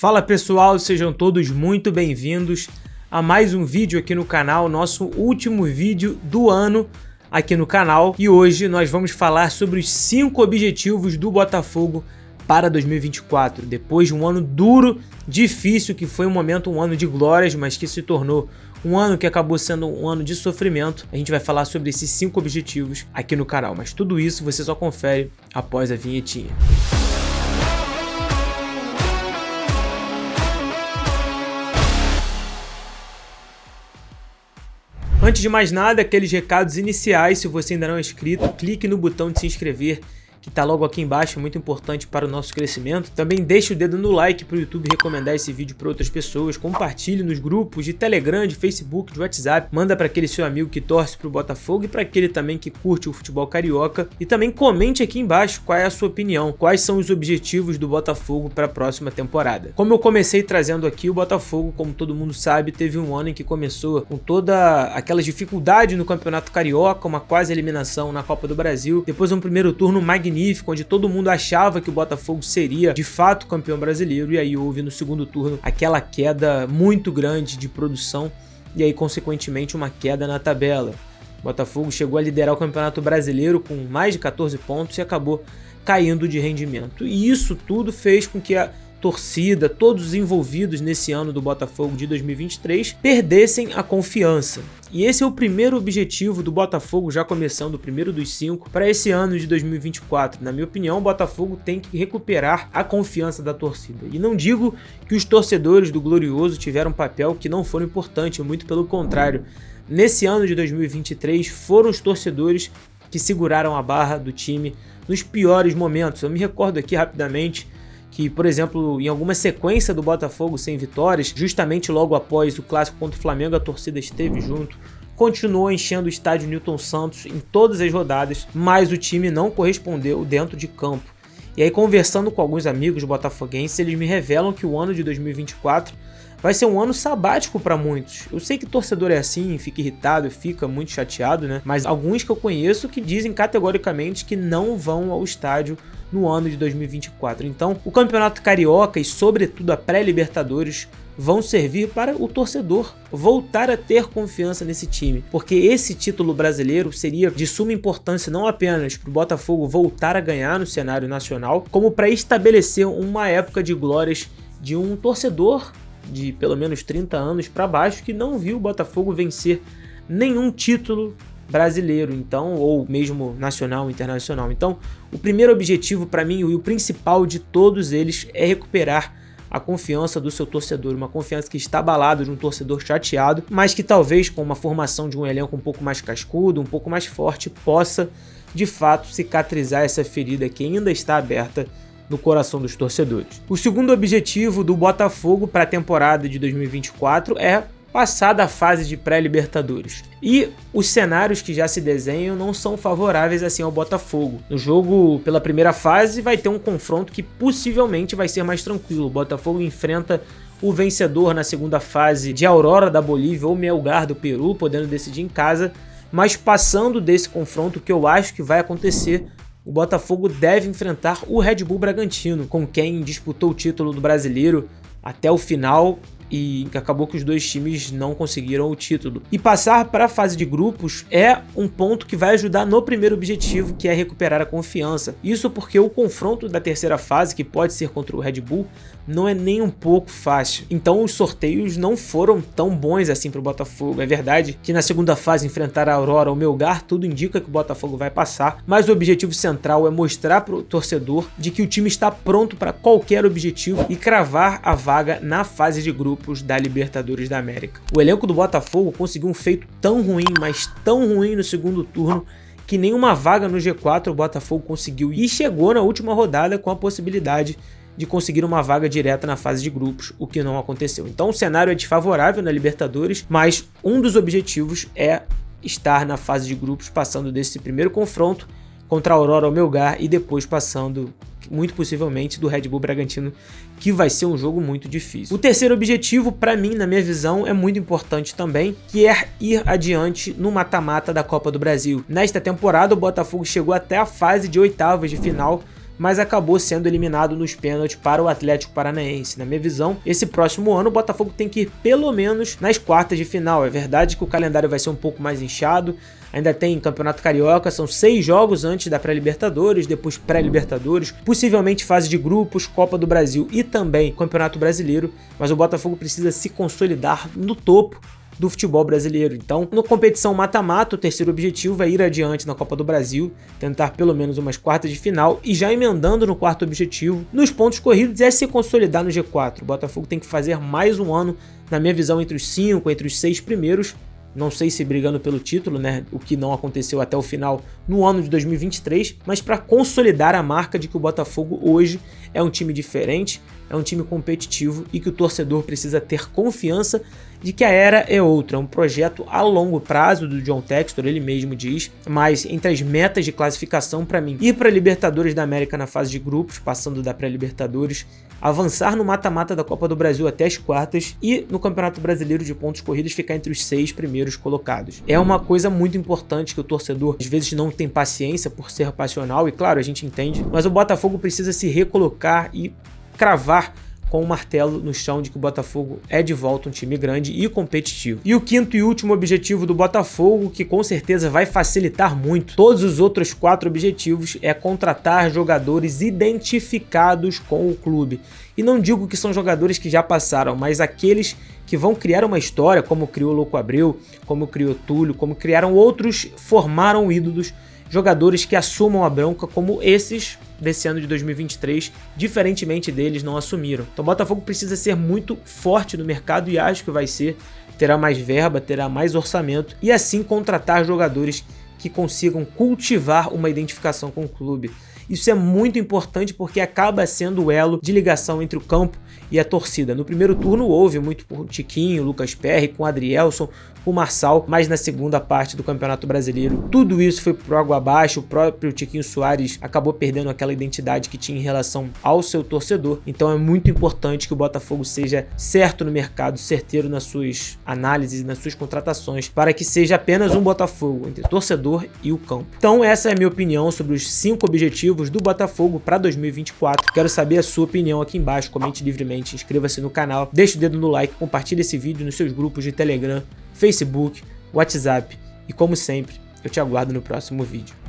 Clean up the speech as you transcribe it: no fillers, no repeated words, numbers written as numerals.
Fala pessoal, sejam todos muito bem-vindos a mais um vídeo aqui no canal, nosso último vídeo do ano aqui no canal. E hoje nós vamos falar sobre os 5 objetivos do Botafogo para 2024. Depois de um ano duro, difícil, que foi um ano de glórias, mas que se tornou um ano que acabou sendo um ano de sofrimento. A gente vai falar sobre esses 5 objetivos aqui no canal, mas tudo isso você só confere após a vinhetinha. Antes de mais nada, aqueles recados iniciais. Se você ainda não é inscrito, clique no botão de se inscrever, que está logo aqui embaixo, é muito importante para o nosso crescimento. Também deixe o dedo no like para o YouTube recomendar esse vídeo para outras pessoas. Compartilhe nos grupos de Telegram, de Facebook, de WhatsApp. Manda para aquele seu amigo que torce para o Botafogo e para aquele também que curte o futebol carioca. E também comente aqui embaixo qual é a sua opinião, quais são os objetivos do Botafogo para a próxima temporada. Como eu comecei trazendo aqui, o Botafogo, como todo mundo sabe, teve um ano em que começou com toda aquela dificuldade no Campeonato Carioca, uma quase eliminação na Copa do Brasil, depois um primeiro turno magnífico, onde todo mundo achava que o Botafogo seria de fato campeão brasileiro, e aí houve no segundo turno aquela queda muito grande de produção e aí consequentemente uma queda na tabela. O Botafogo chegou a liderar o Campeonato Brasileiro com mais de 14 pontos e acabou caindo de rendimento, e isso tudo fez com que a torcida, todos os envolvidos nesse ano do Botafogo de 2023 perdessem a confiança. E esse é o primeiro objetivo do Botafogo, já começando o primeiro dos 5 para esse ano de 2024. Na minha opinião, o Botafogo tem que recuperar a confiança da torcida. E não digo que os torcedores do Glorioso tiveram um papel que não foram importante, muito pelo contrário. Nesse ano de 2023 foram os torcedores que seguraram a barra do time nos piores momentos. Eu me recordo aqui rapidamente que, por exemplo, em alguma sequência do Botafogo sem vitórias, justamente logo após o clássico contra o Flamengo, a torcida esteve junto, continuou enchendo o estádio Newton Santos em todas as rodadas, mas o time não correspondeu dentro de campo. E aí, conversando com alguns amigos botafoguenses, eles me revelam que o ano de 2024 vai ser um ano sabático para muitos. Eu sei que torcedor é assim, fica irritado, fica muito chateado, né? Mas alguns que eu conheço que dizem categoricamente que não vão ao estádio no ano de 2024. Então, o Campeonato Carioca e, sobretudo, a pré-Libertadores vão servir para o torcedor voltar a ter confiança nesse time, porque esse título brasileiro seria de suma importância não apenas para o Botafogo voltar a ganhar no cenário nacional, como para estabelecer uma época de glórias de um torcedor de pelo menos 30 anos para baixo que não viu o Botafogo vencer nenhum título brasileiro, então, ou mesmo nacional, internacional. Então, o primeiro objetivo para mim, e o principal de todos eles, é recuperar a confiança do seu torcedor, uma confiança que está abalada de um torcedor chateado, mas que talvez com uma formação de um elenco um pouco mais cascudo, um pouco mais forte, possa de fato cicatrizar essa ferida que ainda está aberta no coração dos torcedores. O segundo objetivo do Botafogo para a temporada de 2024 é passar da fase de pré-Libertadores. E os cenários que já se desenham não são favoráveis assim ao Botafogo. No jogo pela primeira fase vai ter um confronto que possivelmente vai ser mais tranquilo. O Botafogo enfrenta o vencedor na segunda fase de Aurora da Bolívia ou Melgar do Peru, podendo decidir em casa, mas passando desse confronto, o que eu acho que vai acontecer, o Botafogo deve enfrentar o Red Bull Bragantino, com quem disputou o título do Brasileiro até o final, e acabou que os dois times não conseguiram o título. E passar para a fase de grupos é um ponto que vai ajudar no primeiro objetivo, que é recuperar a confiança. Isso porque o confronto da terceira fase, que pode ser contra o Red Bull, não é nem um pouco fácil. Então os sorteios não foram tão bons assim para o Botafogo. É verdade que na segunda fase enfrentar a Aurora ou Melgar, tudo indica que o Botafogo vai passar, mas o objetivo central é mostrar para o torcedor de que o time está pronto para qualquer objetivo e cravar a vaga na fase de grupos da Libertadores da América. O elenco do Botafogo conseguiu um feito tão ruim, mas tão ruim no segundo turno, que nenhuma vaga no G4 o Botafogo conseguiu, e chegou na última rodada com a possibilidade de conseguir uma vaga direta na fase de grupos, o que não aconteceu. Então o cenário é desfavorável na Libertadores, mas um dos objetivos é estar na fase de grupos, passando desse primeiro confronto contra a Aurora ou Melgar e depois passando, muito possivelmente, do Red Bull Bragantino, que vai ser um jogo muito difícil. O terceiro objetivo, para mim, na minha visão, é muito importante também, que é ir adiante no mata-mata da Copa do Brasil. Nesta temporada, o Botafogo chegou até a fase de oitavas de final, mas acabou sendo eliminado nos pênaltis para o Atlético Paranaense. Na minha visão, esse próximo ano o Botafogo tem que ir pelo menos nas quartas de final. É verdade que o calendário vai ser um pouco mais inchado, ainda tem Campeonato Carioca, são 6 jogos antes da pré-Libertadores, depois pré-Libertadores, possivelmente fase de grupos, Copa do Brasil e também Campeonato Brasileiro, mas o Botafogo precisa se consolidar no topo do futebol brasileiro. Então, na competição mata-mata, o terceiro objetivo é ir adiante na Copa do Brasil, tentar pelo menos umas quartas de final e já emendando no quarto objetivo, nos pontos corridos, é se consolidar no G4. O Botafogo tem que fazer mais um ano, na minha visão, entre os 5, entre os 6 primeiros, não sei se brigando pelo título, né, o que não aconteceu até o final no ano de 2023, mas para consolidar a marca de que o Botafogo hoje é um time diferente, é um time competitivo e que o torcedor precisa ter confiança de que a era é outra, é um projeto a longo prazo do John Textor, ele mesmo diz, mas entre as metas de classificação para mim, ir para a Libertadores da América na fase de grupos, passando da pré-Libertadores, avançar no mata-mata da Copa do Brasil até as quartas e no Campeonato Brasileiro de pontos corridos ficar entre os 6 primeiros colocados. É uma coisa muito importante que o torcedor às vezes não tem paciência por ser passional e claro, a gente entende, mas o Botafogo precisa se recolocar e cravar com o martelo no chão de que o Botafogo é de volta um time grande e competitivo. E o quinto e último objetivo do Botafogo, que com certeza vai facilitar muito todos os outros 4 objetivos, é contratar jogadores identificados com o clube. E não digo que são jogadores que já passaram, mas aqueles que vão criar uma história, como criou o Louco Abreu, como criou Túlio, como criaram outros, formaram ídolos, jogadores que assumam a bronca como esses desse ano de 2023, diferentemente deles, não assumiram. Então o Botafogo precisa ser muito forte no mercado e acho que vai ser, terá mais verba, terá mais orçamento e assim contratar jogadores que consigam cultivar uma identificação com o clube. Isso é muito importante porque acaba sendo o elo de ligação entre o campo e a torcida. No primeiro turno houve muito por Tiquinho, Lucas Perry, com Adrielson, com Marçal, mas na segunda parte do Campeonato Brasileiro tudo isso foi pro água abaixo. O próprio Tiquinho Soares acabou perdendo aquela identidade que tinha em relação ao seu torcedor. Então é muito importante que o Botafogo seja certo no mercado, certeiro nas suas análises e nas suas contratações, para que seja apenas um Botafogo entre torcedor e o campo. Então essa é a minha opinião sobre os 5 objetivos do Botafogo para 2024. Quero saber a sua opinião aqui embaixo, comente livremente, inscreva-se no canal, deixe o dedo no like, compartilhe esse vídeo nos seus grupos de Telegram, Facebook, WhatsApp e como sempre, eu te aguardo no próximo vídeo.